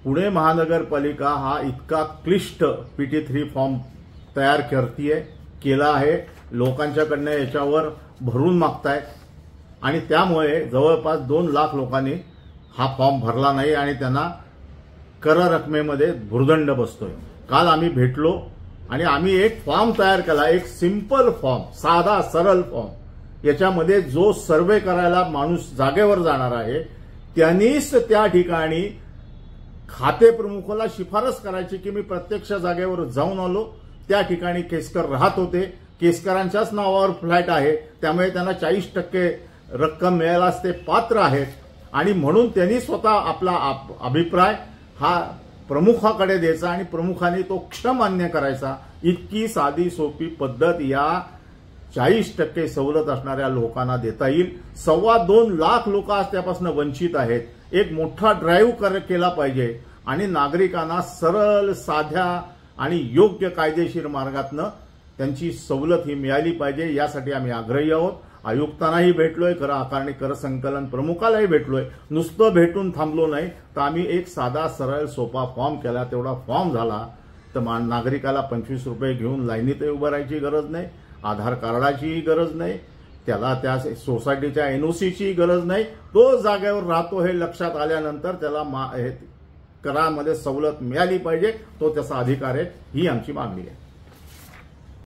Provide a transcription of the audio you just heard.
पुणे महानगरपालिका हा इतका क्लिष्ट PT3 फॉर्म तयार केला आहे, लोकांच्याकडनं याच्यावर भरून मागतायत आणि त्यामुळे जवळपास 2 लाख लोकांनी हा फॉर्म भरला नाही आणि त्यांना कर रकमेमध्ये भुर्दंड बसतोय। काल आम्ही भेटलो आणि आम्ही एक फॉर्म तयार केला, एक सिंपल फॉर्म, साधा सरळ फॉर्म। याच्यामध्ये जो सर्वे करायला माणूस जागेवर जाणार आहे त्यांनीच त्या ठिकाणी खाते प्रमुखाला शिफारस करायची की मी प्रत्यक्ष जागेवर जाऊन आलो, त्या ठिकाणी केसकर राहत होते, केसकरांच्याच नावावर फ्लॅट आहे, त्यामुळे त्यांना 40% रक्कम मिळायलाच ते पात्र आहेत आणि म्हणून त्यांनी स्वतः आपला अभिप्राय हा प्रमुखाकडे द्यायचा आणि प्रमुखाने तो क्षमान्य करायचा। इतकी साधी सोपी पद्धत या 40% सवलत असणाऱ्या लोकांना देता येईल। 2.25 लाख लोक आज त्यापासून वंचित आहेत। एक मोठा ड्राईव्ह केला पाहिजे आणि नागरिकांना सरळ, साध्या आणि योग्य कायदेशीर मार्गातनं त्यांची सवलत ही मिळाली पाहिजे, यासाठी आम्ही आग्रही आहोत। आयुक्तांनाही भेटलोय, कर आकारणी कर संकलन प्रमुखालाही भेटलोय, नुसतं भेटून थांबलो नाही तर आम्ही एक साधा सरळ सोपा फॉर्म केला। तेवढा फॉर्म झाला तर नागरिकाला 25 रुपये घेऊन लाईनीत उभं राहायची गरज नाही, आधार कार्डाचीही गरज नाही, त्याला त्या सोसायटीच्या NOCची गरज नाही। तो जागेवर राहतो हे लक्षात आल्यानंतर त्याला करामध्ये सवलत मिळाली पाहिजे, तो त्याचा अधिकार आहे, ही आमची मागणी आहे।